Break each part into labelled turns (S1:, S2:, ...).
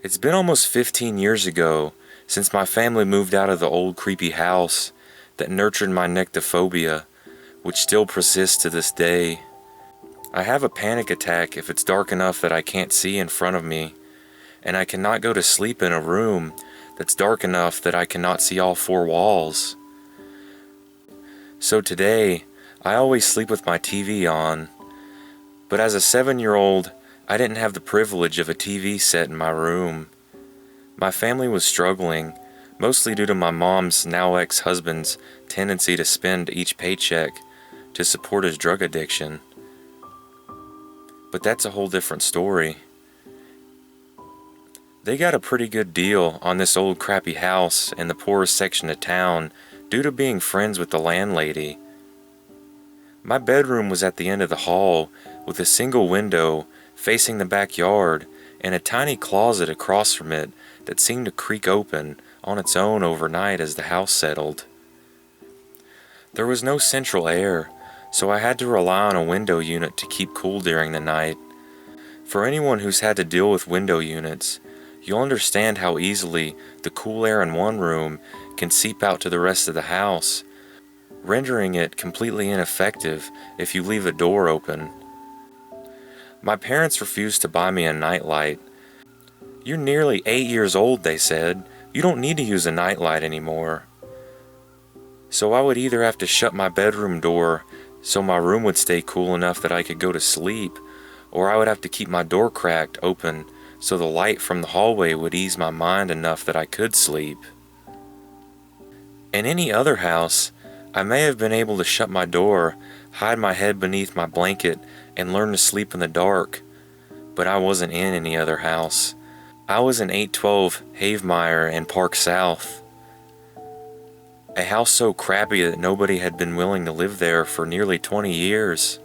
S1: It's been almost 15 years ago since my family moved out of the old creepy house that nurtured my nyctophobia, which still persists to this day. I have a panic attack if it's dark enough that I can't see in front of me, and I cannot go to sleep in a room that's dark enough that I cannot see all four walls. So today, I always sleep with my TV on, but as a 7-year-old, I didn't have the privilege of a TV set in my room. My family was struggling, mostly due to my mom's now ex-husband's tendency to spend each paycheck to support his drug addiction. But that's a whole different story. They got a pretty good deal on this old crappy house in the poorest section of town due to being friends with the landlady. My bedroom was at the end of the hall with a single window facing the backyard and a tiny closet across from it that seemed to creak open on its own overnight as the house settled. There was no central air, so I had to rely on a window unit to keep cool during the night. For anyone who's had to deal with window units, you'll understand how easily the cool air in one room can seep out to the rest of the house, rendering it completely ineffective if you leave a door open. My parents refused to buy me a nightlight. "You're nearly 8 years old," they said. "You don't need to use a nightlight anymore." So I would either have to shut my bedroom door so my room would stay cool enough that I could go to sleep, or I would have to keep my door cracked open so the light from the hallway would ease my mind enough that I could sleep. In any other house, I may have been able to shut my door, hide my head beneath my blanket, and learn to sleep in the dark, but I wasn't in any other house. I was in 812 Havemeyer in Park South, a house so crappy that nobody had been willing to live there for nearly 20 years.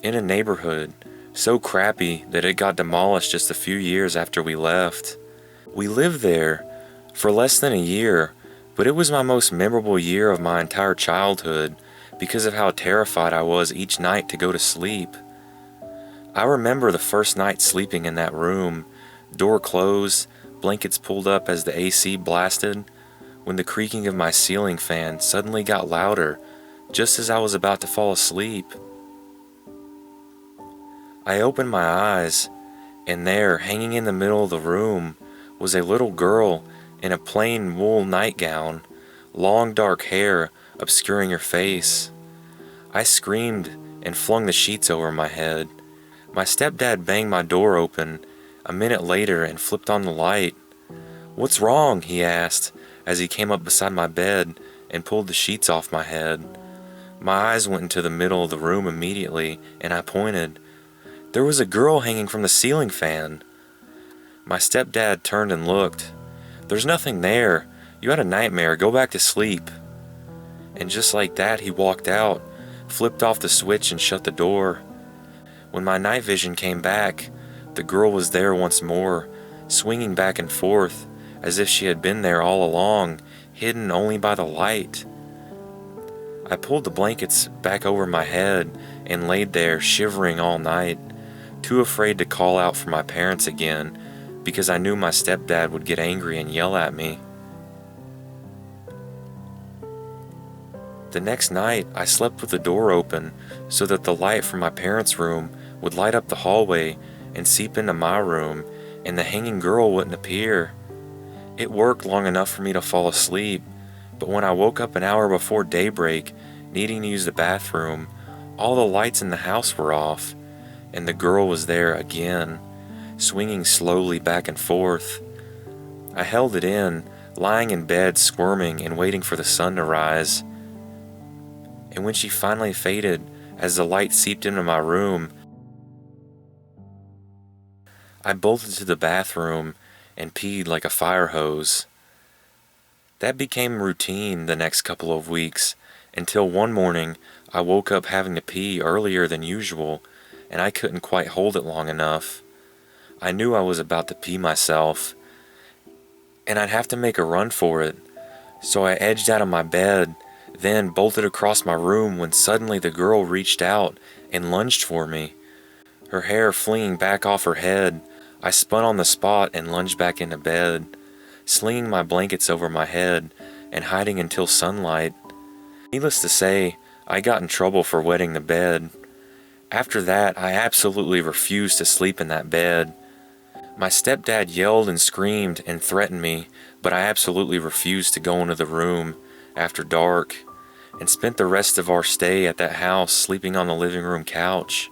S1: In a neighborhood so crappy that it got demolished just a few years after we left. We lived there for less than a year, but it was my most memorable year of my entire childhood because of how terrified I was each night to go to sleep. I remember the first night sleeping in that room, door closed, blankets pulled up as the AC blasted, when the creaking of my ceiling fan suddenly got louder just as I was about to fall asleep. I opened my eyes, and there, hanging in the middle of the room, was a little girl in a plain wool nightgown, long dark hair obscuring her face. I screamed and flung the sheets over my head. My stepdad banged my door open a minute later and flipped on the light. "What's wrong?" he asked as he came up beside my bed and pulled the sheets off my head. My eyes went into the middle of the room immediately, and I pointed. There was a girl hanging from the ceiling fan. My stepdad turned and looked. "There's nothing there. You had a nightmare. Go back to sleep." And just like that, he walked out, flipped off the switch, and shut the door. When my night vision came back, the girl was there once more, swinging back and forth, as if she had been there all along, hidden only by the light. I pulled the blankets back over my head and laid there shivering all night, too afraid to call out for my parents again because I knew my stepdad would get angry and yell at me. The next night, I slept with the door open so that the light from my parents' room would light up the hallway and seep into my room, and the hanging girl wouldn't appear. It worked long enough for me to fall asleep, but when I woke up an hour before daybreak, needing to use the bathroom, all the lights in the house were off, and the girl was there again, swinging slowly back and forth. I held it in, lying in bed squirming and waiting for the sun to rise. And when she finally faded, as the light seeped into my room, I bolted to the bathroom and peed like a fire hose. That became routine the next couple of weeks, until one morning I woke up having to pee earlier than usual, and I couldn't quite hold it long enough. I knew I was about to pee myself, and I'd have to make a run for it, so I edged out of my bed, then bolted across my room when suddenly the girl reached out and lunged for me, her hair flinging back off her head, I spun on the spot and lunged back into bed, slinging my blankets over my head and hiding until sunlight. Needless to say, I got in trouble for wetting the bed. After that, I absolutely refused to sleep in that bed. My stepdad yelled and screamed and threatened me, but I absolutely refused to go into the room after dark, and spent the rest of our stay at that house sleeping on the living room couch.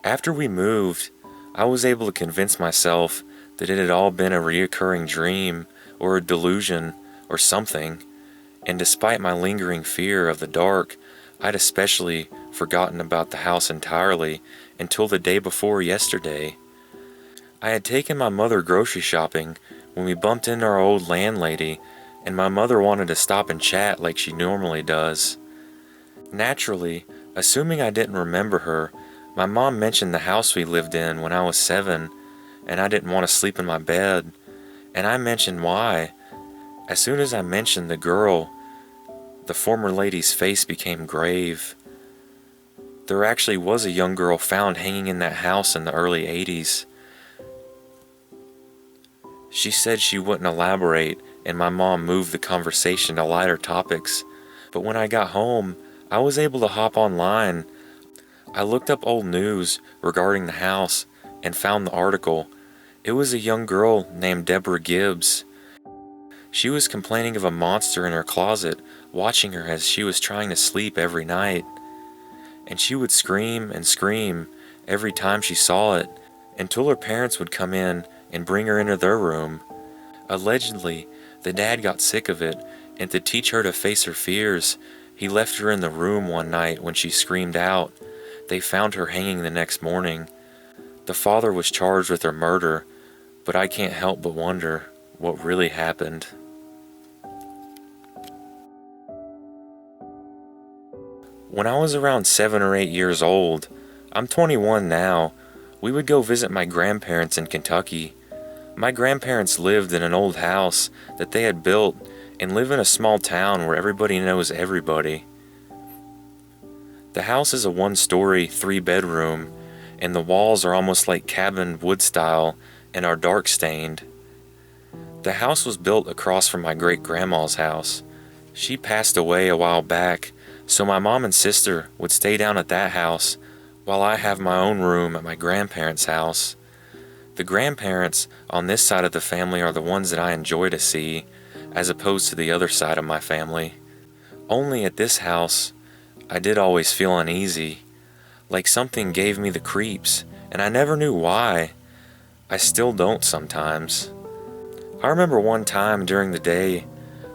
S1: After we moved, I was able to convince myself that it had all been a reoccurring dream or a delusion or something, and despite my lingering fear of the dark, I'd especially forgotten about the house entirely until the day before yesterday. I had taken my mother grocery shopping when we bumped into our old landlady, and my mother wanted to stop and chat like she normally does. Naturally, assuming I didn't remember her, my mom mentioned the house we lived in when I was 7, and I didn't want to sleep in my bed, and I mentioned why. As soon as I mentioned the girl, the former lady's face became grave. There actually was a young girl found hanging in that house in the early 80s. She said she wouldn't elaborate, and my mom moved the conversation to lighter topics. But when I got home, I was able to hop online. I looked up old news regarding the house and found the article. It was a young girl named Deborah Gibbs. She was complaining of a monster in her closet, watching her as she was trying to sleep every night. And she would scream and scream every time she saw it, until her parents would come in and bring her into their room. Allegedly, the dad got sick of it, and to teach her to face her fears, he left her in the room one night when she screamed out. They found her hanging the next morning. The father was charged with her murder, but I can't help but wonder what really happened. When I was around 7 or 8 years old, I'm 21 now, we would go visit my grandparents in Kentucky. My grandparents lived in an old house that they had built and live in a small town where everybody knows everybody. The house is a 1-story, 3-bedroom, and the walls are almost like cabin wood style and are dark stained. The house was built across from my great-grandma's house. She passed away a while back, so my mom and sister would stay down at that house while I have my own room at my grandparents' house. The grandparents on this side of the family are the ones that I enjoy to see, as opposed to the other side of my family. Only at this house, I did always feel uneasy, like something gave me the creeps, and I never knew why. I still don't sometimes. I remember one time during the day,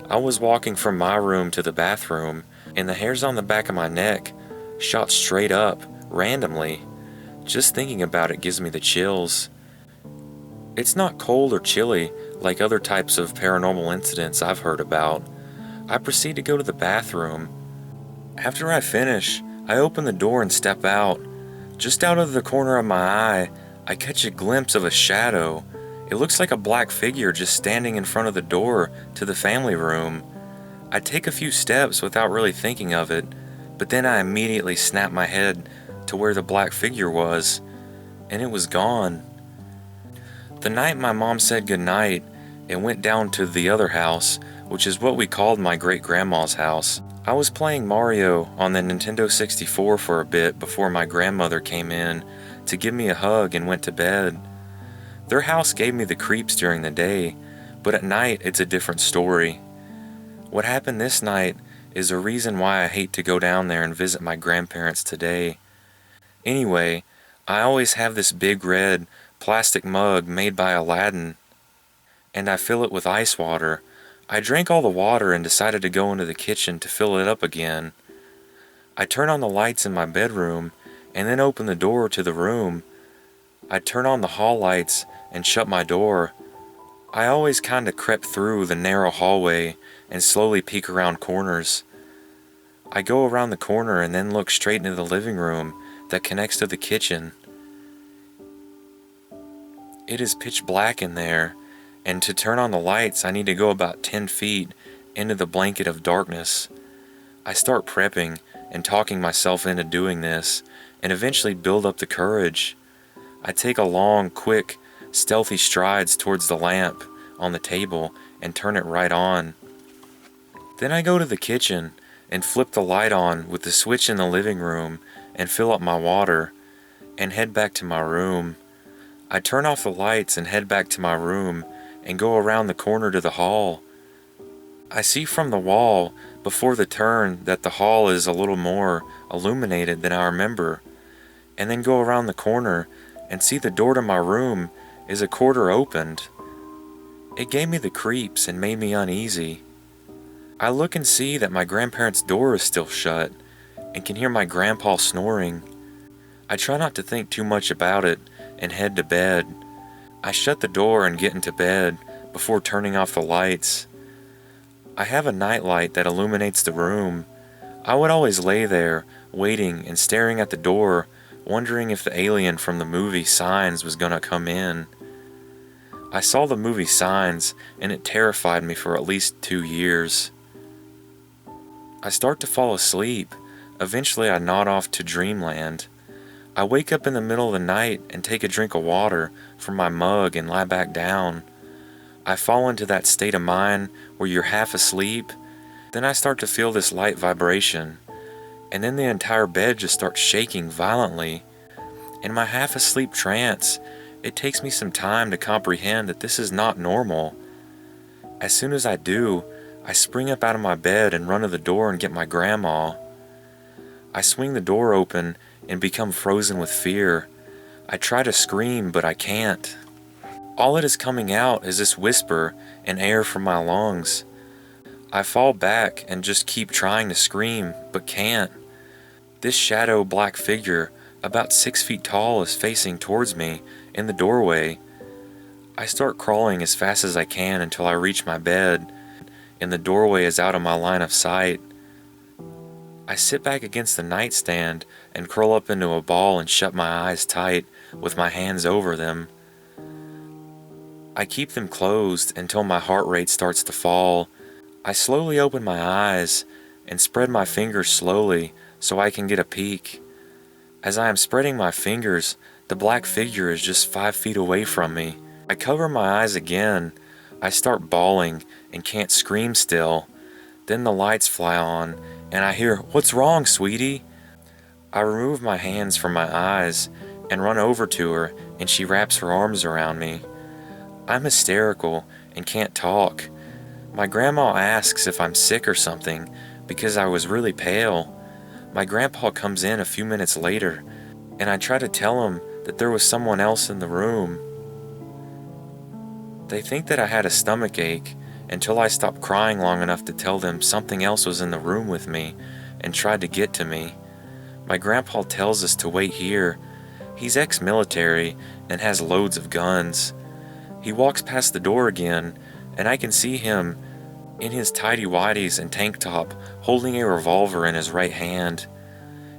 S1: I was walking from my room to the bathroom, and the hairs on the back of my neck shot straight up, randomly. Just thinking about it gives me the chills. It's not cold or chilly like other types of paranormal incidents I've heard about. I proceed to go to the bathroom. After I finish, I open the door and step out. Just out of the corner of my eye, I catch a glimpse of a shadow. It looks like a black figure just standing in front of the door to the family room. I take a few steps without really thinking of it, but then I immediately snap my head to where the black figure was, and it was gone. The night my mom said goodnight and went down to the other house, which is what we called my great-grandma's house, I was playing Mario on the Nintendo 64 for a bit before my grandmother came in to give me a hug and went to bed. Their house gave me the creeps during the day, but at night it's a different story. What happened this night is a reason why I hate to go down there and visit my grandparents today. Anyway, I always have this big red plastic mug made by Aladdin, and I fill it with ice water. I drank all the water and decided to go into the kitchen to fill it up again. I turn on the lights in my bedroom and then open the door to the room. I turn on the hall lights and shut my door. I always kinda crept through the narrow hallway and slowly peek around corners. I go around the corner and then look straight into the living room that connects to the kitchen. It is pitch black in there, and to turn on the lights I need to go about 10 feet into the blanket of darkness. I start prepping and talking myself into doing this, and eventually build up the courage. I take a long, quick, stealthy strides towards the lamp on the table and turn it right on. Then I go to the kitchen and flip the light on with the switch in the living room and fill up my water and head back to my room. I turn off the lights and head back to my room and go around the corner to the hall. I see from the wall before the turn that the hall is a little more illuminated than I remember, and then go around the corner and see the door to my room is a quarter opened. It gave me the creeps and made me uneasy. I look and see that my grandparents' door is still shut and can hear my grandpa snoring. I try not to think too much about it and head to bed. I shut the door and get into bed before turning off the lights. I have a nightlight that illuminates the room. I would always lay there, waiting and staring at the door, wondering if the alien from the movie Signs was gonna come in. I saw the movie Signs, and it terrified me for at least 2 years. I start to fall asleep. Eventually I nod off to dreamland. I wake up in the middle of the night and take a drink of water from my mug and lie back down. I fall into that state of mind where you're half asleep. Then I start to feel this light vibration, and then the entire bed just starts shaking violently. In my half asleep trance, it takes me some time to comprehend that this is not normal. As soon as I do, I spring up out of my bed and run to the door and get my grandma. I swing the door open and become frozen with fear. I try to scream, but I can't. All that is coming out is this whisper and air from my lungs. I fall back and just keep trying to scream, but can't. This shadow black figure, about 6 feet tall, is facing towards me in the doorway. I start crawling as fast as I can until I reach my bed, and the doorway is out of my line of sight. I sit back against the nightstand and curl up into a ball and shut my eyes tight with my hands over them. I keep them closed until my heart rate starts to fall. I slowly open my eyes and spread my fingers slowly so I can get a peek. As I am spreading my fingers, the black figure is just 5 feet away from me. I cover my eyes again. I start bawling and can't scream still. Then the lights fly on and I hear, "What's wrong, sweetie?" I remove my hands from my eyes and run over to her, and she wraps her arms around me. I'm hysterical and can't talk. My grandma asks if I'm sick or something because I was really pale. My grandpa comes in a few minutes later, and I try to tell him that there was someone else in the room. They think that I had a stomach ache until I stopped crying long enough to tell them something else was in the room with me and tried to get to me. My grandpa tells us to wait here. He's ex-military and has loads of guns. He walks past the door again, and I can see him in his tighty-whities and tank top holding a revolver in his right hand.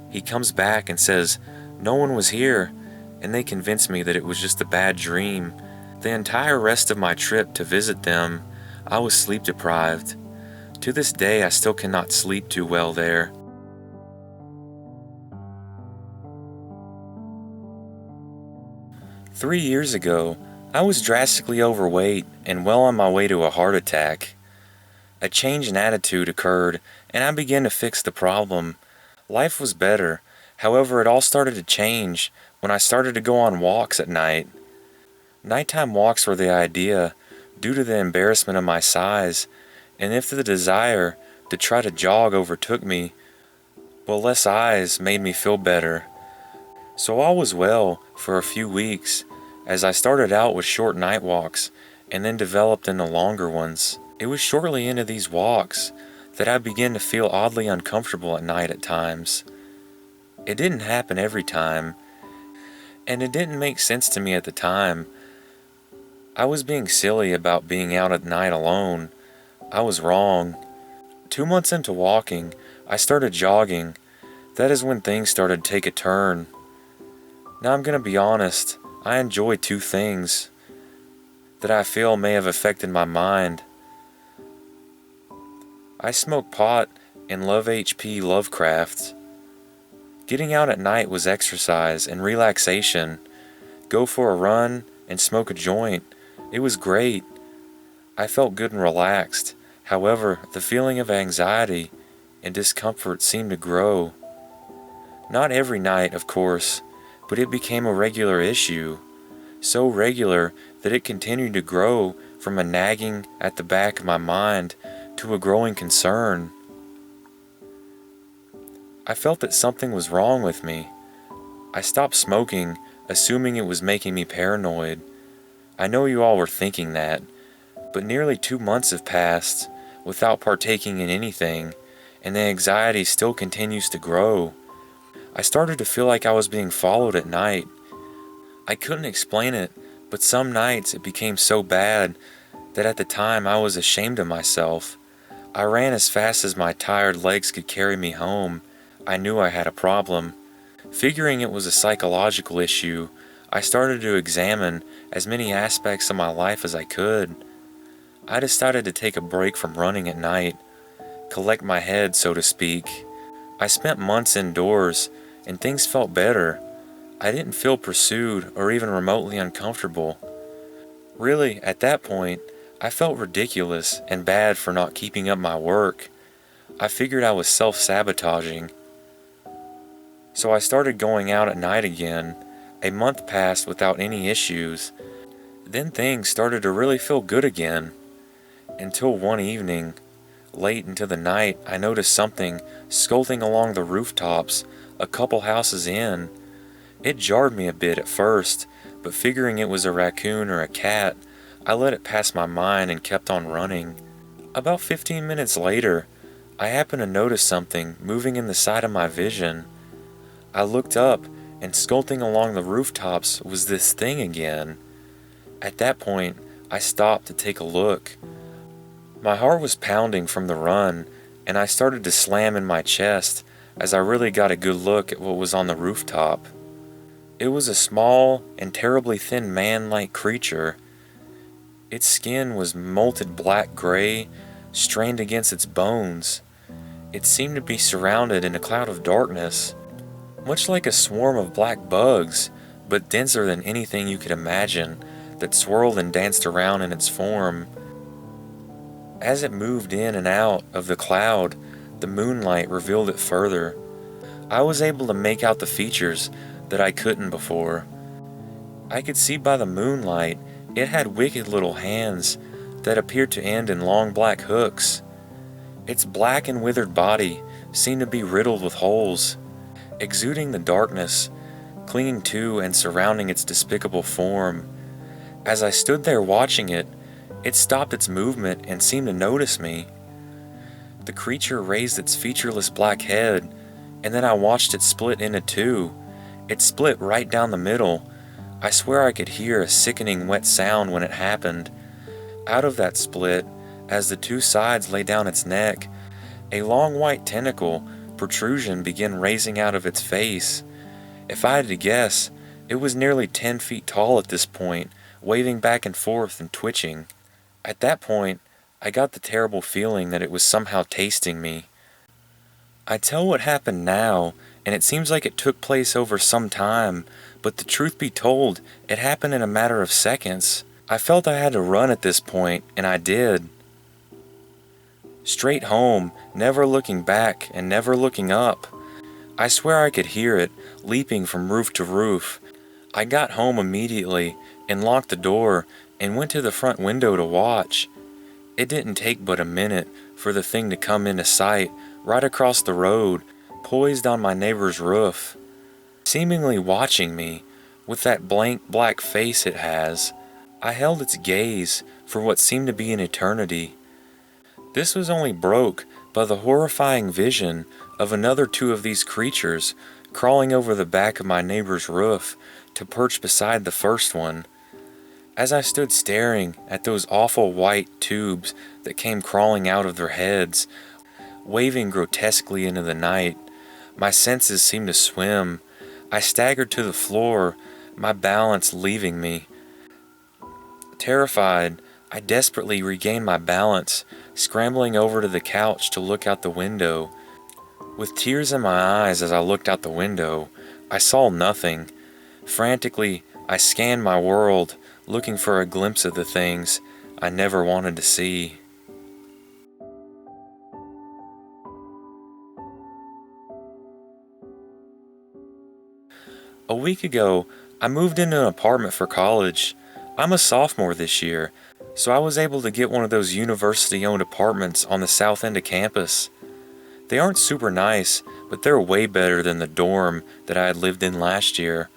S1: He comes back and says, "No one was here," and they convince me that it was just a bad dream. The entire rest of my trip to visit them, I was sleep deprived. To this day, I still cannot sleep too well there. "3 years ago, I was drastically overweight and well on my way to a heart attack. A change in attitude occurred, and I began to fix the problem. Life was better. However, it all started to change when I started to go on walks at night. Nighttime walks were the idea due to the embarrassment of my size, and if the desire to try to jog overtook me, well, less eyes made me feel better. So all was well for a few weeks, as I started out with short night walks and then developed into longer ones. It was shortly into these walks that I began to feel oddly uncomfortable at night at times. It didn't happen every time, and it didn't make sense to me at the time. I was being silly about being out at night alone. I was wrong. 2 months into walking, I started jogging. That is when things started to take a turn. Now I'm going to be honest, I enjoy 2 things that I feel may have affected my mind. I smoke pot and love H.P. Lovecraft. Getting out at night was exercise and relaxation. go for a run, and smoke a joint. It was great. I felt good and relaxed. However, the feeling of anxiety and discomfort seemed to grow. Not every night, of course, but it became a regular issue. So regular that it continued to grow from a nagging at the back of my mind to a growing concern. I felt that something was wrong with me. I stopped smoking, assuming it was making me paranoid. I know you all were thinking that, but nearly 2 months have passed without partaking in anything, and the anxiety still continues to grow. I started to feel like I was being followed at night. I couldn't explain it, but some nights it became so bad that at the time I was ashamed of myself. I ran as fast as my tired legs could carry me home. I knew I had a problem. Figuring it was a psychological issue, I started to examine as many aspects of my life as I could. I decided to take a break from running at night, collect my head, so to speak. I spent months indoors, and things felt better. I didn't feel pursued or even remotely uncomfortable. Really, at that point, I felt ridiculous and bad for not keeping up my work. I figured I was self-sabotaging. So I started going out at night again. A month passed without any issues. Then things started to really feel good again. Until one evening, late into the night, I noticed something skulking along the rooftops a couple houses in. It jarred me a bit at first, but figuring it was a raccoon or a cat, I let it pass my mind and kept on running. About 15 minutes later, I happened to notice something moving in the side of my vision. I looked up, and skulking along the rooftops was this thing again. At that point, I stopped to take a look. My heart was pounding from the run, and I started to slam in my chest as I really got a good look at what was on the rooftop. It was a small and terribly thin man-like creature. Its skin was molted black-gray, strained against its bones. It seemed to be surrounded in a cloud of darkness, much like a swarm of black bugs, but denser than anything you could imagine, that swirled and danced around in its form. As it moved in and out of the cloud, the moonlight revealed it further. I was able to make out the features that I couldn't before. I could see by the moonlight it had wicked little hands that appeared to end in long black hooks. Its black and withered body seemed to be riddled with holes, exuding the darkness, clinging to and surrounding its despicable form. As I stood there watching it, it stopped its movement and seemed to notice me. The creature raised its featureless black head, and then I watched it split into two. It split right down the middle. I swear I could hear a sickening wet sound when it happened. Out of that split, as the two sides lay down its neck, a long white tentacle protrusion began raising out of its face. If I had to guess, it was nearly 10 feet tall at this point, waving back and forth and twitching. At that point, I got the terrible feeling that it was somehow tasting me. I tell what happened now, and it seems like it took place over some time, but the truth be told, it happened in a matter of seconds. I felt I had to run at this point, and I did. Straight home, never looking back and never looking up. I swear I could hear it, leaping from roof to roof. I got home immediately and locked the door and went to the front window to watch. It didn't take but a minute for the thing to come into sight right across the road, poised on my neighbor's roof, seemingly watching me with that blank black face it has. I held its gaze for what seemed to be an eternity. This was only broke by the horrifying vision of another two of these creatures crawling over the back of my neighbor's roof to perch beside the first one. As I stood staring at those awful white tubes that came crawling out of their heads, waving grotesquely into the night, my senses seemed to swim. I staggered to the floor, my balance leaving me. Terrified, I desperately regained my balance, scrambling over to the couch to look out the window. With tears in my eyes as I looked out the window, I saw nothing. Frantically, I scanned my world, looking for a glimpse of the things I never wanted to see. A week ago, I moved into an apartment for college. I'm a sophomore this year, so I was able to get one of those university-owned apartments on the south end of campus. They aren't super nice, but they're way better than the dorm that I had lived in last year.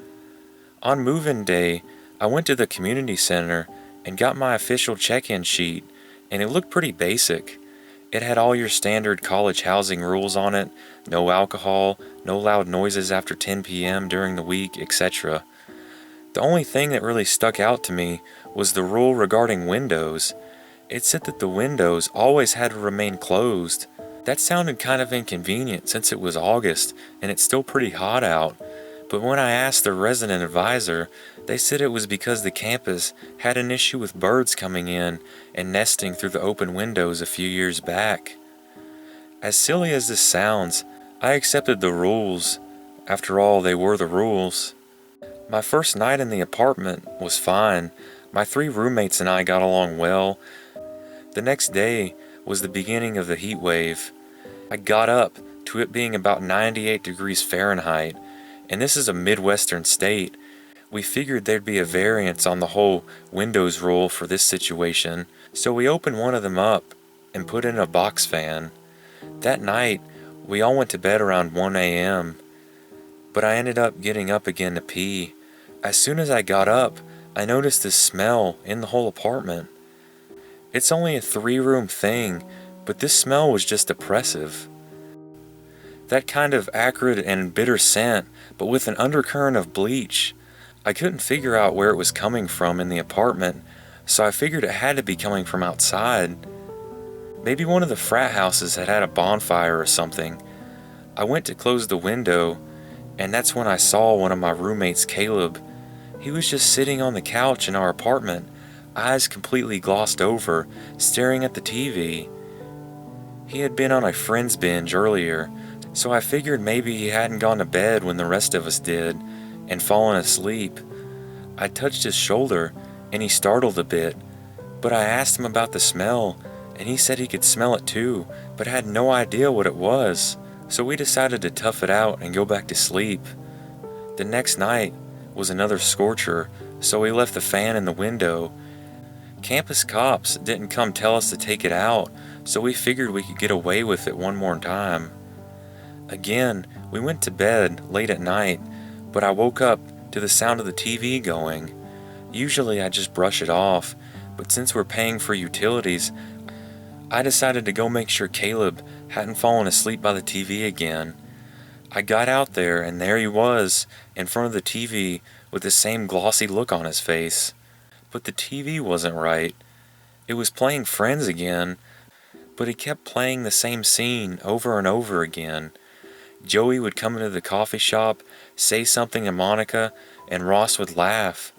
S1: On move-in day, I went to the community center and got my official check-in sheet, and it looked pretty basic. It had all your standard college housing rules on it: no alcohol, no loud noises after 10 p.m. during the week, etc. The only thing that really stuck out to me was the rule regarding windows. It said that the windows always had to remain closed. That sounded kind of inconvenient since it was August and it's still pretty hot out. But when I asked the resident advisor, they said it was because the campus had an issue with birds coming in and nesting through the open windows a few years back. As silly as this sounds, I accepted the rules. After all, they were the rules. My first night in the apartment was fine. My 3 roommates and I got along well. The next day was the beginning of the heat wave. I got up to it being about 98 degrees Fahrenheit, and this is a Midwestern state. We figured there'd be a variance on the whole windows rule for this situation, so we opened one of them up and put in a box fan. That night, we all went to bed around 1 a.m., but I ended up getting up again to pee. As soon as I got up, I noticed this smell in the whole apartment. It's only a 3-room thing, but this smell was just oppressive. That kind of acrid and bitter scent, but with an undercurrent of bleach. I couldn't figure out where it was coming from in the apartment, so I figured it had to be coming from outside. Maybe one of the frat houses had a bonfire or something. I went to close the window, and that's when I saw one of my roommates, Caleb. He was just sitting on the couch in our apartment, eyes completely glossed over, staring at the TV. He had been on a Friends binge earlier, so I figured maybe he hadn't gone to bed when the rest of us did, and fallen asleep. I touched his shoulder, and he startled a bit, but I asked him about the smell, and he said he could smell it too, but had no idea what it was, so we decided to tough it out and go back to sleep. The next night was another scorcher, so we left the fan in the window. Campus cops didn't come tell us to take it out, so we figured we could get away with it one more time. Again, we went to bed late at night, but I woke up to the sound of the TV going. Usually I just brush it off, but since we're paying for utilities, I decided to go make sure Caleb hadn't fallen asleep by the TV again. I got out there, and there he was, in front of the TV with the same glossy look on his face. But the TV wasn't right. It was playing Friends again, but it kept playing the same scene over and over again. Joey would come into the coffee shop, say something to Monica, and Ross would laugh.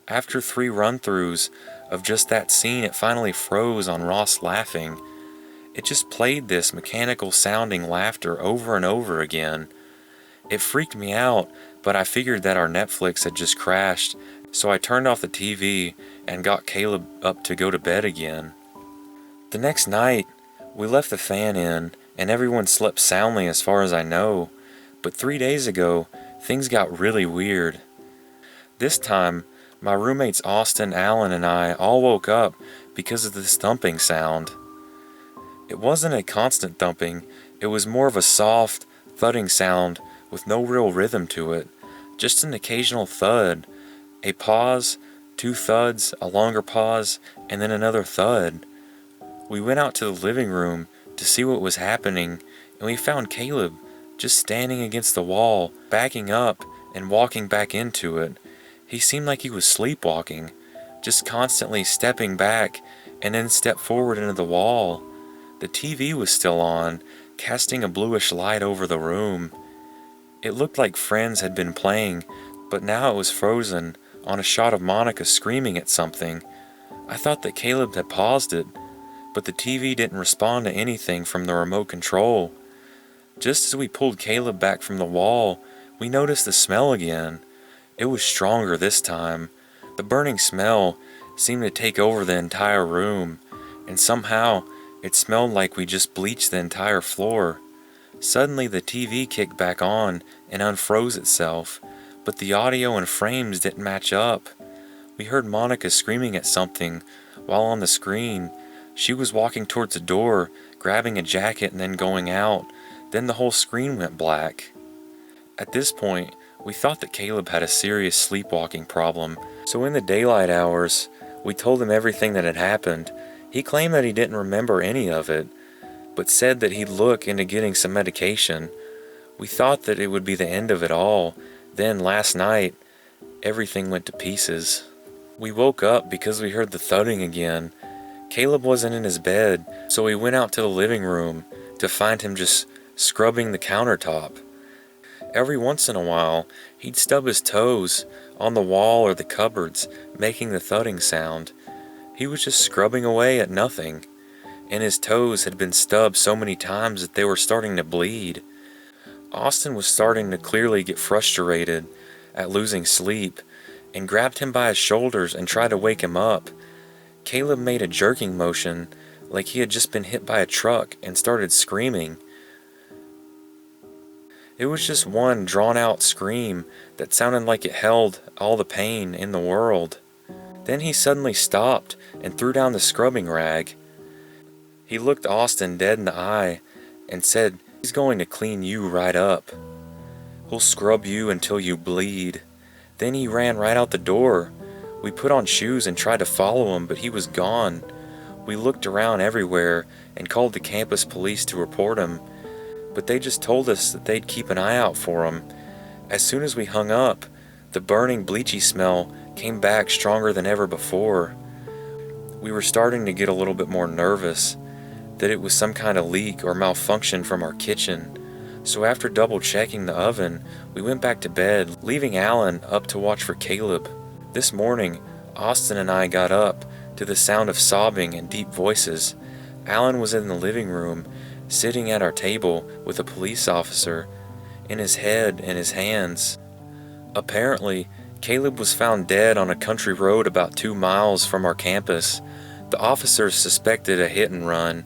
S1: After 3 run-throughs of just that scene, it finally froze on Ross laughing. It just played this mechanical-sounding laughter over and over again. It freaked me out, but I figured that our Netflix had just crashed, so I turned off the TV and got Caleb up to go to bed again. The next night, we left the fan in, and everyone slept soundly as far as I know, but 3 days ago, things got really weird. This time, my roommates Austin, Allen, and I all woke up because of this thumping sound. It wasn't a constant thumping, it was more of a soft, thudding sound with no real rhythm to it, just an occasional thud, a pause, 2 thuds, a longer pause, and then another thud. We went out to the living room to see what was happening, and we found Caleb just standing against the wall, backing up and walking back into it. He seemed like he was sleepwalking, just constantly stepping back and then step forward into the wall. The TV was still on, casting a bluish light over the room. It looked like Friends had been playing, but now it was frozen on a shot of Monica screaming at something. I thought that Caleb had paused it, but the TV didn't respond to anything from the remote control. Just as we pulled Caleb back from the wall, we noticed the smell again. It was stronger this time. The burning smell seemed to take over the entire room, and somehow it smelled like we just bleached the entire floor. Suddenly the TV kicked back on and unfroze itself, but the audio and frames didn't match up. We heard Monica screaming at something, while on the screen, she was walking towards the door, grabbing a jacket and then going out. Then the whole screen went black. At this point, we thought that Caleb had a serious sleepwalking problem, so in the daylight hours, we told him everything that had happened. He claimed that he didn't remember any of it, but said that he'd look into getting some medication. We thought that it would be the end of it all. Then last night, everything went to pieces. We woke up because we heard the thudding again. Caleb wasn't in his bed, so we went out to the living room to find him just scrubbing the countertop. Every once in a while, he'd stub his toes on the wall or the cupboards, making the thudding sound. He was just scrubbing away at nothing, and his toes had been stubbed so many times that they were starting to bleed. Austin was starting to clearly get frustrated at losing sleep, and grabbed him by his shoulders and tried to wake him up. Caleb made a jerking motion like he had just been hit by a truck and started screaming. It was just one drawn-out scream that sounded like it held all the pain in the world. Then he suddenly stopped and threw down the scrubbing rag. He looked Austin dead in the eye and said, "He's going to clean you right up. He'll scrub you until you bleed." Then he ran right out the door. We put on shoes and tried to follow him, but he was gone. We looked around everywhere and called the campus police to report him, but they just told us that they'd keep an eye out for him. As soon as we hung up, the burning bleachy smell came back stronger than ever before. We were starting to get a little bit more nervous that it was some kind of leak or malfunction from our kitchen. So after double checking the oven, we went back to bed, leaving Alan up to watch for Caleb. This morning, Austin and I got up to the sound of sobbing and deep voices. Alan was in the living room, sitting at our table with a police officer, in his head and his hands. Apparently, Caleb was found dead on a country road about 2 miles from our campus. The officers suspected a hit and run,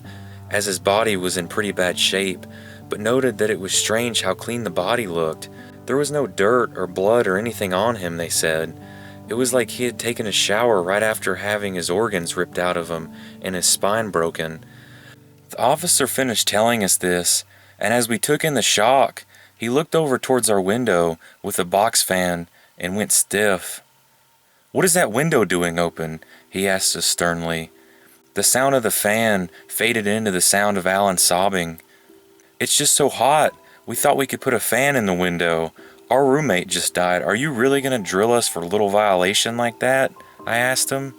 S1: as his body was in pretty bad shape, but noted that it was strange how clean the body looked. There was no dirt or blood or anything on him, they said. It was like he had taken a shower right after having his organs ripped out of him and his spine broken. The officer finished telling us this, and as we took in the shock, he looked over towards our window with a box fan and went stiff. "What is that window doing open?" he asked us sternly. The sound of the fan faded into the sound of Alan sobbing. "It's just so hot. We thought we could put a fan in the window. Our roommate just died. Are you really going to drill us for a little violation like that?" I asked him.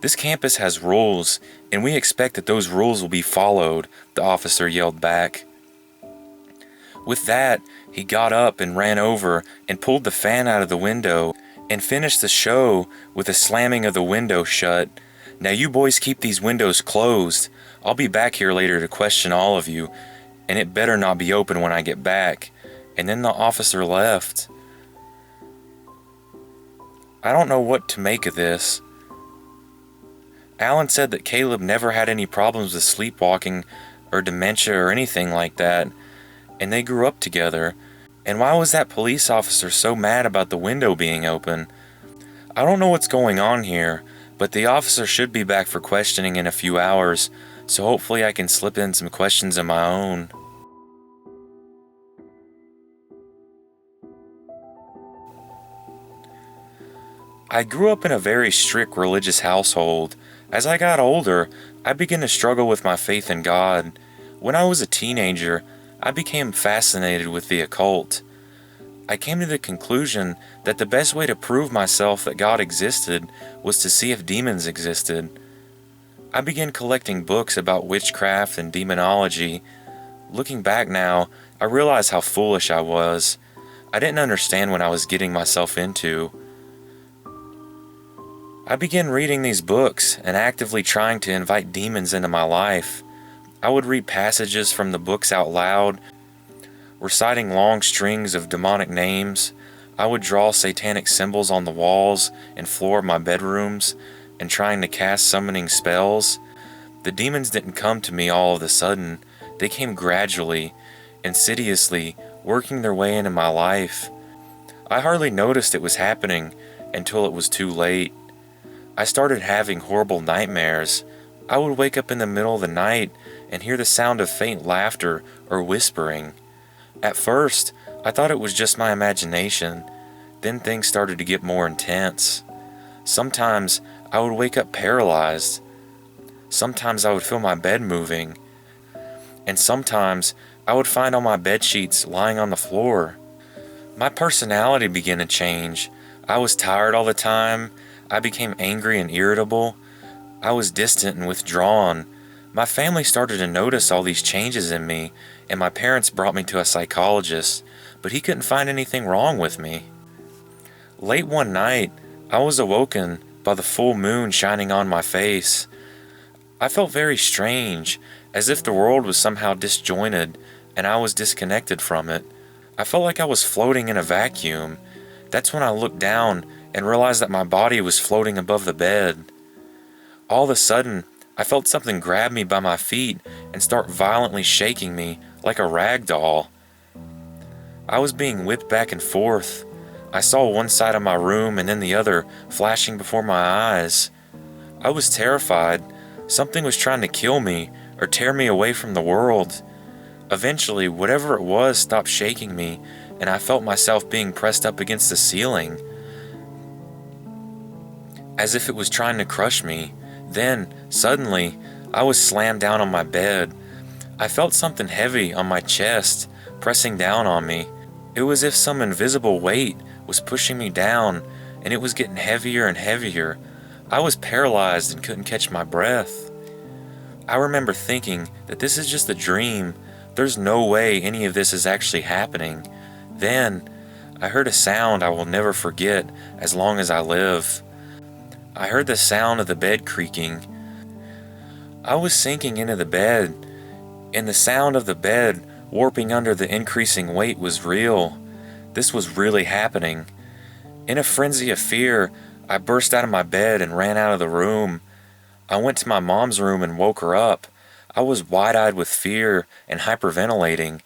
S1: "This campus has rules, and we expect that those rules will be followed," the officer yelled back. With that, he got up and ran over and pulled the fan out of the window and finished the show with a slamming of the window shut. "Now you boys keep these windows closed. I'll be back here later to question all of you, and it better not be open when I get back." And then the officer left. I don't know what to make of this. Alan said that Caleb never had any problems with sleepwalking or dementia or anything like that, and they grew up together. And why was that police officer so mad about the window being open? I don't know what's going on here, but the officer should be back for questioning in a few hours, so hopefully I can slip in some questions of my own. I grew up in a very strict religious household. As I got older, I began to struggle with my faith in God. When I was a teenager, I became fascinated with the occult. I came to the conclusion that the best way to prove myself that God existed was to see if demons existed. I began collecting books about witchcraft and demonology. Looking back now, I realize how foolish I was. I didn't understand what I was getting myself into. I began reading these books and actively trying to invite demons into my life. I would read passages from the books out loud, reciting long strings of demonic names. I would draw satanic symbols on the walls and floor of my bedrooms and trying to cast summoning spells. The demons didn't come to me all of a sudden. They came gradually, insidiously, working their way into my life. I hardly noticed it was happening until it was too late. I started having horrible nightmares. I would wake up in the middle of the night and hear the sound of faint laughter or whispering. At first, I thought it was just my imagination. Then things started to get more intense. Sometimes I would wake up paralyzed. Sometimes I would feel my bed moving. And sometimes I would find all my bed sheets lying on the floor. My personality began to change. I was tired all the time. I became angry and irritable. I was distant and withdrawn. My family started to notice all these changes in me, and my parents brought me to a psychologist, but he couldn't find anything wrong with me. Late one night, I was awoken by the full moon shining on my face. I felt very strange, as if the world was somehow disjointed and I was disconnected from it. I felt like I was floating in a vacuum. That's when I looked down and realized that my body was floating above the bed. All of a sudden, I felt something grab me by my feet and start violently shaking me like a rag doll. I was being whipped back and forth. I saw one side of my room and then the other flashing before my eyes. I was terrified. Something was trying to kill me or tear me away from the world. Eventually, whatever it was stopped shaking me, and I felt myself being pressed up against the ceiling, as if it was trying to crush me. Then, suddenly, I was slammed down on my bed. I felt something heavy on my chest, pressing down on me. It was as if some invisible weight was pushing me down, and it was getting heavier and heavier. I was paralyzed and couldn't catch my breath. I remember thinking that this is just a dream. There's no way any of this is actually happening. Then, I heard a sound I will never forget as long as I live. I heard the sound of the bed creaking. I was sinking into the bed, and the sound of the bed warping under the increasing weight was real. This was really happening. In a frenzy of fear, I burst out of my bed and ran out of the room. I went to my mom's room and woke her up. I was wide-eyed with fear and hyperventilating.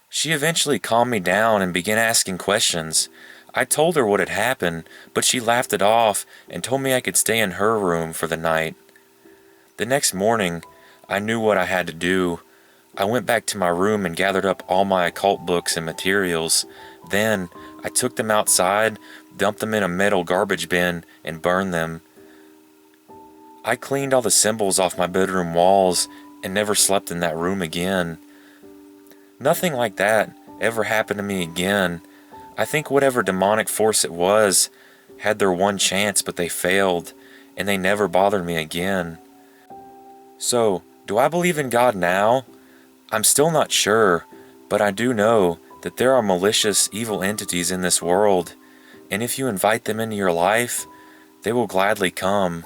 S1: She eventually calmed me down and began asking questions. I told her what had happened, but she laughed it off and told me I could stay in her room for the night. The next morning, I knew what I had to do. I went back to my room and gathered up all my occult books and materials. Then, I took them outside, dumped them in a metal garbage bin, and burned them. I cleaned all the symbols off my bedroom walls and never slept in that room again. Nothing like that ever happened to me again. I think whatever demonic force it was had their one chance, but they failed, and they never bothered me again. So, do I believe in God now? I'm still not sure, but I do know that there are malicious, evil entities in this world, and if you invite them into your life, they will gladly come.